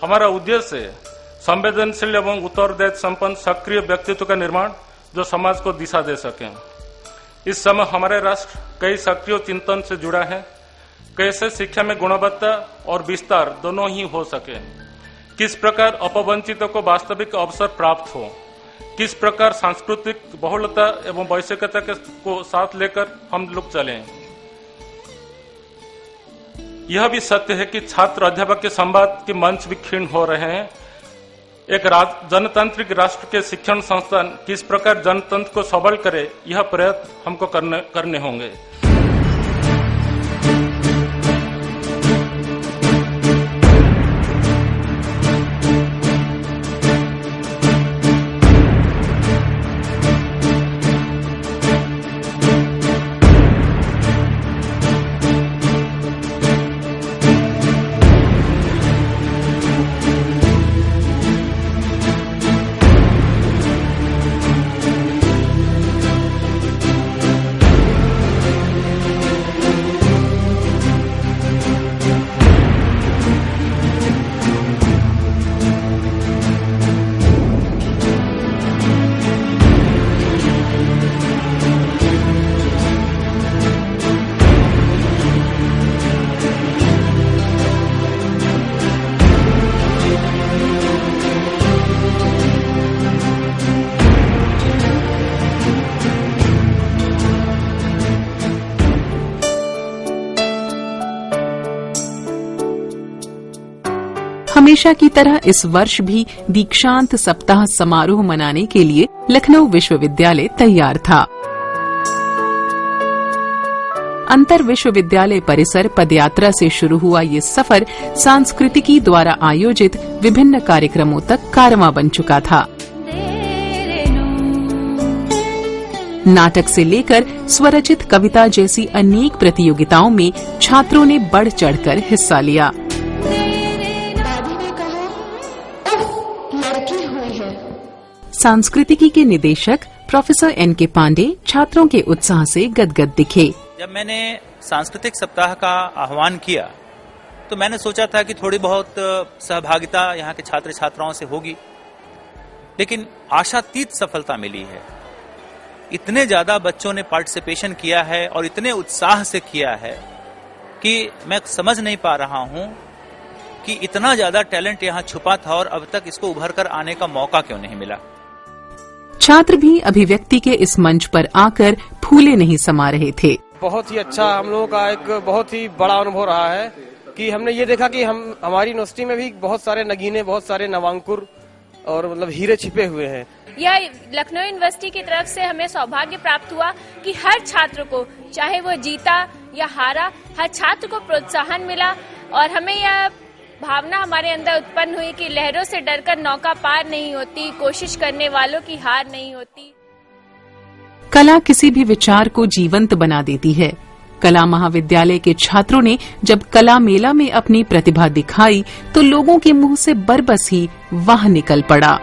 हमारा उद्देश्य है संवेदनशील एवं उत्तरदायित्व संपन्न सक्रिय व्यक्तित्व का निर्माण जो समाज को दिशा दे सके। इस समय हमारे राष्ट्र कई सक्रिय चिंतन से जुड़ा है। कैसे शिक्षा में गुणवत्ता और विस्तार दोनों ही हो सके, किस प्रकार अपवंचितों को वास्तविक अवसर प्राप्त हो, किस प्रकार सांस्कृतिक बहुलता एवं वैश्विकता को साथ लेकर हम लोग चलें। यह भी सत्य है कि छात्र अध्यापक के संवाद के मंच भी क्षीण हो रहे हैं। एक जनतांत्रिक राष्ट्र के शिक्षण संस्थान किस प्रकार जनतंत्र को सबल करे, यह प्रयत्न हमको करने होंगे। हमेशा की तरह इस वर्ष भी दीक्षांत सप्ताह समारोह मनाने के लिए लखनऊ विश्वविद्यालय तैयार था। अंतर विश्वविद्यालय परिसर पदयात्रा से शुरू हुआ ये सफर सांस्कृतिकी द्वारा आयोजित विभिन्न कार्यक्रमों तक कारवां बन चुका था। नाटक से लेकर स्वरचित कविता जैसी अनेक प्रतियोगिताओं में छात्रों ने बढ़ चढ़कर हिस्सा लिया। सांस्कृतिकी के निदेशक प्रोफेसर एन.के. पांडे छात्रों के उत्साह से गदगद दिखे। जब मैंने सांस्कृतिक सप्ताह का आह्वान किया तो मैंने सोचा था कि थोड़ी बहुत सहभागिता यहाँ के छात्र छात्राओं से होगी, लेकिन आशातीत सफलता मिली है। इतने ज्यादा बच्चों ने पार्टिसिपेशन किया है और इतने उत्साह से किया है कि मैं समझ नहीं पा रहा हूँ कि इतना ज्यादा टैलेंट यहाँ छुपा था और अब तक इसको उभर कर आने का मौका क्यों नहीं मिला। छात्र भी अभिव्यक्ति के इस मंच पर आकर फूले नहीं समा रहे थे। बहुत ही अच्छा हम लोगों का एक बहुत ही बड़ा अनुभव रहा है कि हमने ये देखा कि हमारी यूनिवर्सिटी में भी बहुत सारे नगीने, बहुत सारे नवांकुर और मतलब हीरे छिपे हुए हैं। यह लखनऊ यूनिवर्सिटी की तरफ से हमें सौभाग्य प्राप्त हुआ कि हर छात्र को, चाहे वो जीता या हारा, हर छात्र को प्रोत्साहन मिला और हमें यह भावना हमारे अंदर उत्पन्न हुई कि लहरों से डरकर नौका पार नहीं होती, कोशिश करने वालों की हार नहीं होती। कला किसी भी विचार को जीवंत बना देती है। कला महाविद्यालय के छात्रों ने जब कला मेला में अपनी प्रतिभा दिखाई तो लोगों के मुंह से बरबस ही वाह निकल पड़ा।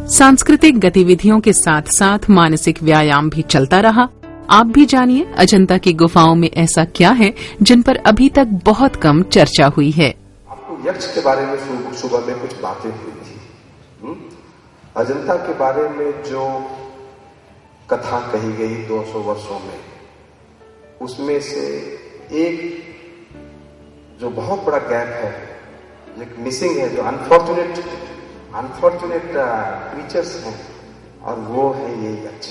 सांस्कृतिक गतिविधियों के साथ साथ मानसिक व्यायाम भी चलता रहा। आप भी जानिए अजंता की गुफाओं में ऐसा क्या है जिन पर अभी तक बहुत कम चर्चा हुई है। आपको यक्ष के बारे में सुबह में कुछ बातें हुई थी। अजंता के बारे में जो कथा कही गई 200 वर्षों में, उसमें से एक जो बहुत बड़ा गैप है, एक मिसिंग है, जो अनफॉर्चुनेट क्रीचर्स हैं, और वो है ये यक्ष।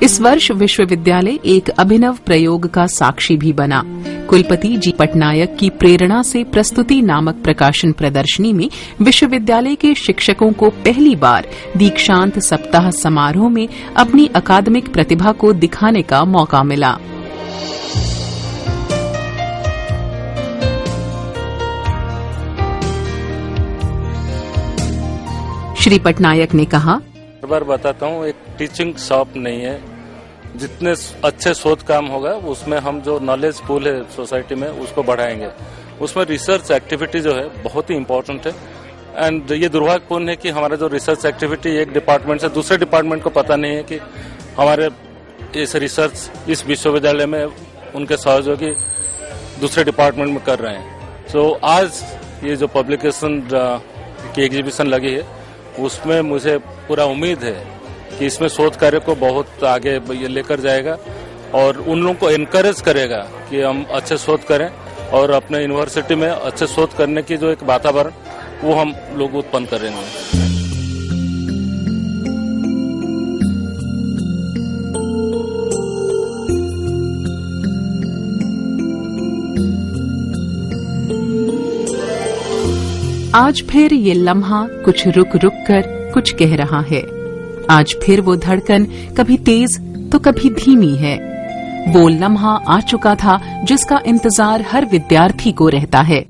इस वर्ष विश्वविद्यालय एक अभिनव प्रयोग का साक्षी भी बना। कुलपति जी पटनायक की प्रेरणा से प्रस्तुति नामक प्रकाशन प्रदर्शनी में विश्वविद्यालय के शिक्षकों को पहली बार दीक्षांत सप्ताह समारोह में अपनी अकादमिक प्रतिभा को दिखाने का मौका मिला। श्री पटनायक ने कहा, बार बताता हूँ, एक टीचिंग शॉप नहीं है। जितने अच्छे शोध काम होगा उसमें हम जो नॉलेज पूल है सोसाइटी में उसको बढ़ाएंगे। उसमें रिसर्च एक्टिविटी जो है बहुत ही इम्पोर्टेंट है। एंड ये दुर्भाग्यपूर्ण है कि हमारा जो रिसर्च एक्टिविटी एक डिपार्टमेंट से दूसरे डिपार्टमेंट को पता नहीं है कि हमारे इस रिसर्च इस विश्वविद्यालय में उनके सहयोगी दूसरे डिपार्टमेंट में कर रहे हैं। सो आज ये जो पब्लिकेशन की एग्जीबिशन लगी है उसमें मुझे पूरा उम्मीद है कि इसमें शोध कार्य को बहुत आगे लेकर जाएगा और उन लोगों को एनकरेज करेगा कि हम अच्छे शोध करें और अपने यूनिवर्सिटी में अच्छे शोध करने की जो एक वातावरण वो हम लोग उत्पन्न करेंगे। आज फिर ये लम्हा कुछ रुक रुक कर कुछ कह रहा है। आज फिर वो धड़कन कभी तेज तो कभी धीमी है। वो लम्हा आ चुका था जिसका इंतजार हर विद्यार्थी को रहता है।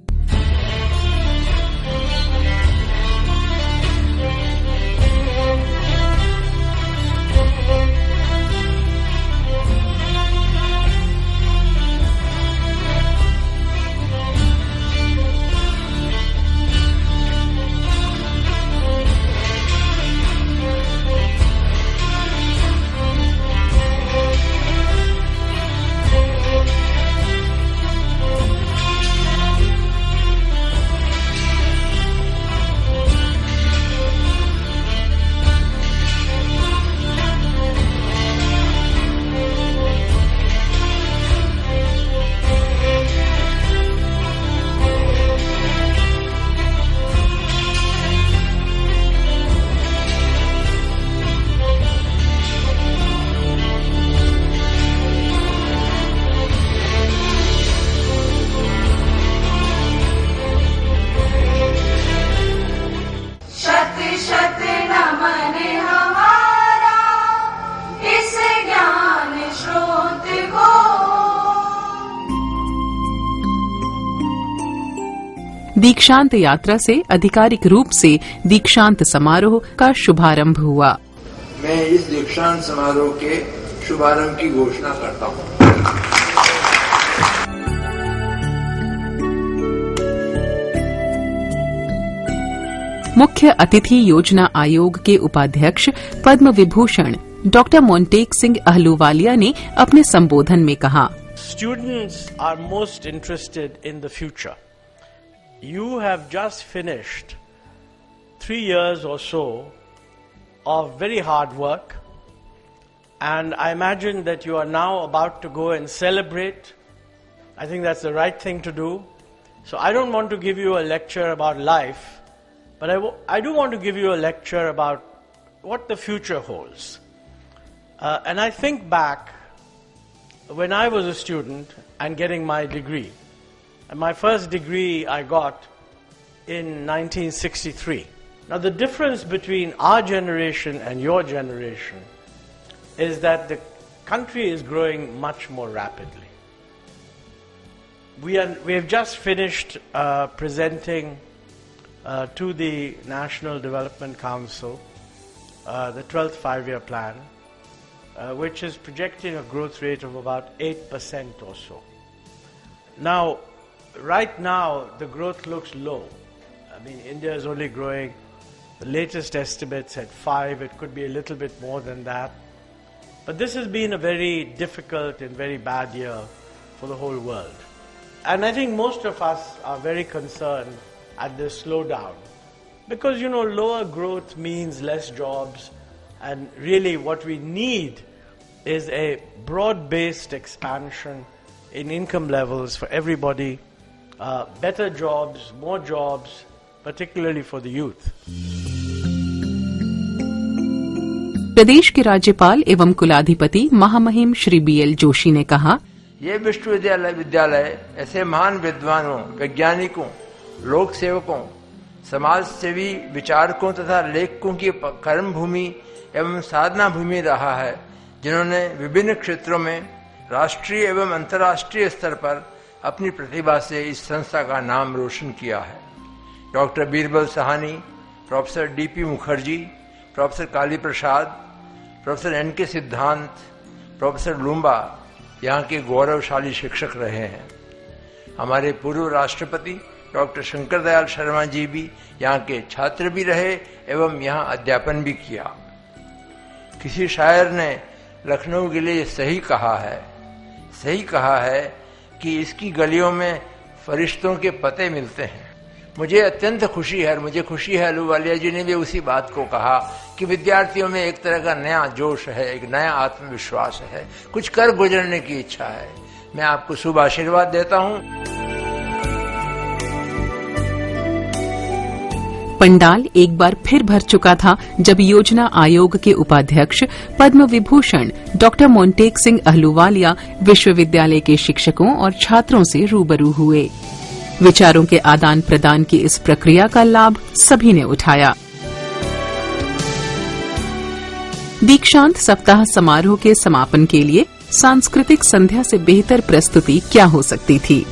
दीक्षांत यात्रा से आधिकारिक रूप से दीक्षांत समारोह का शुभारंभ हुआ। मैं इस दीक्षांत समारोह के शुभारंभ की घोषणा करता हूँ। मुख्य अतिथि योजना आयोग के उपाध्यक्ष पद्म विभूषण डॉक्टर मोन्टेक सिंह अहलूवालिया ने अपने संबोधन में कहा, Students are most interested in the future. You have just finished 3 years or so of very hard work, and I imagine that you are now about to go and celebrate. I think that's the right thing to do. So I don't want to give you a lecture about life, but I do want to give you a lecture about what the future holds. And I think back when I was a student and getting my degree. And my first degree I got in 1963. Now the difference between our generation and your generation is that the country is growing much more rapidly. We have just finished presenting to the National Development Council the 12th five-year plan, which is projecting a growth rate of about 8% or so. Now, right now, the growth looks low. I mean, India is only growing, the latest estimates at 5, it could be a little bit more than that. But this has been a very difficult and very bad year for the whole world. And I think most of us are very concerned at this slowdown. Because, lower growth means less jobs, and really what we need is a broad-based expansion in income levels for everybody. Better jobs, more jobs, particularly for the youth. प्रदेश के राज्यपाल एवं कुलाधिपति महामहिम Shri BL Joshi ने कहा, ये विश्वविद्यालय ऐसे महान विद्वानों, वैज्ञानिकों, लोक सेवकों, समाज सेवी विचारकों तथा लेखकों की कर्म भूमि एवं साधना भूमि रहा है, जिन्होंने विभिन्न क्षेत्रों में राष्ट्रीय एवं अंतर्राष्ट्रीय स्तर पर अपनी प्रतिभा से इस संस्था का नाम रोशन किया है। Doctor Birbal Sahni, professor DP Mukherjee, professor Kali Prasad, professor N K. Siddhant, professor Lumba यहाँ के गौरवशाली शिक्षक रहे हैं। हमारे पूर्व राष्ट्रपति डॉक्टर शंकर दयाल शर्मा जी भी यहाँ के छात्र भी रहे एवं यहाँ अध्यापन भी किया। किसी शायर ने लखनऊ के लिए सही कहा है कि इसकी गलियों में फरिश्तों के पते मिलते हैं। मुझे अत्यंत खुशी है, और मुझे खुशी है अहलूवालिया जी ने भी उसी बात को कहा कि विद्यार्थियों में एक तरह का नया जोश है, एक नया आत्मविश्वास है, कुछ कर गुजरने की इच्छा है। मैं आपको शुभ आशीर्वाद देता हूं। पंडाल एक बार फिर भर चुका था जब योजना आयोग के उपाध्यक्ष पद्म विभूषण डॉक्टर मोन्टेक सिंह अहलूवालिया विश्वविद्यालय के शिक्षकों और छात्रों से रूबरू हुए। विचारों के आदान प्रदान की इस प्रक्रिया का लाभ सभी ने उठाया। दीक्षांत सप्ताह समारोह के समापन के लिए सांस्कृतिक संध्या से बेहतर प्रस्तुति क्या हो सकती थी।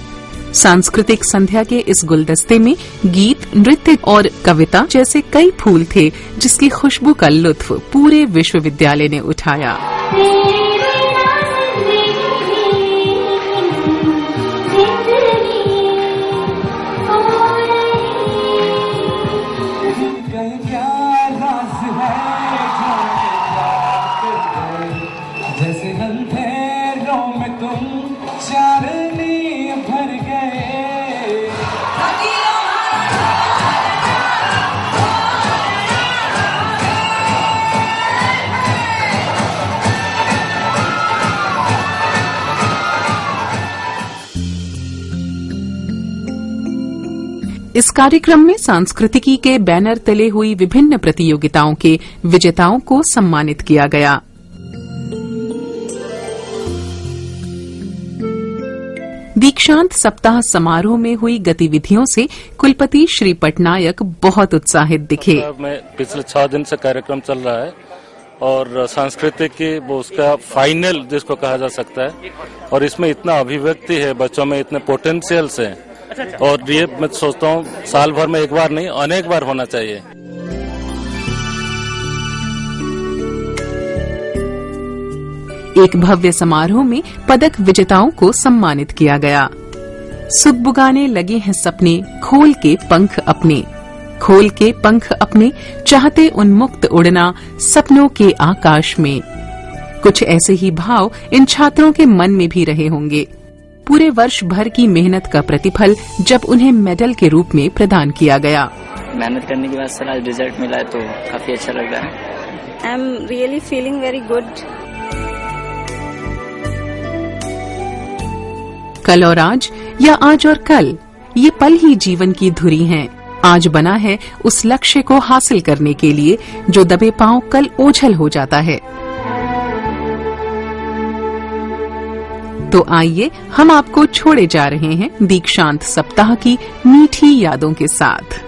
सांस्कृतिक संध्या के इस गुलदस्ते में गीत, नृत्य और कविता जैसे कई फूल थे जिसकी खुशबू का लुत्फ पूरे विश्वविद्यालय ने उठाया। इस कार्यक्रम में सांस्कृतिकी के बैनर तले हुई विभिन्न प्रतियोगिताओं के विजेताओं को सम्मानित किया गया। दीक्षांत सप्ताह समारोह में हुई गतिविधियों से कुलपति श्री पटनायक बहुत उत्साहित दिखे। पिछले 6 दिन से कार्यक्रम चल रहा है और सांस्कृतिक की वो उसका फाइनल जिसको कहा जा सकता है, और इसमें इतना अभिव्यक्ति है, बच्चों में इतने पोटेंशियल्स हैं, और ये मैं सोचता हूँ साल भर में एक बार नहीं अनेक बार होना चाहिए। एक भव्य समारोह में पदक विजेताओं को सम्मानित किया गया। सुगबुगाने लगे हैं सपने, खोल के पंख अपने, खोल के पंख अपने, चाहते उन्मुक्त उड़ना सपनों के आकाश में। कुछ ऐसे ही भाव इन छात्रों के मन में भी रहे होंगे। पूरे वर्ष भर की मेहनत का प्रतिफल जब उन्हें मेडल के रूप में प्रदान किया गया। मेहनत करने के बाद सर आज रिजल्ट मिला है तो काफी अच्छा लग रहा है। I am really feeling very good. कल और आज या आज और कल, ये पल ही जीवन की धुरी हैं। आज बना है उस लक्ष्य को हासिल करने के लिए जो दबे पांव कल ओझल हो जाता है। तो आइए हम आपको छोड़े जा रहे हैं दीक्षांत सप्ताह की मीठी यादों के साथ।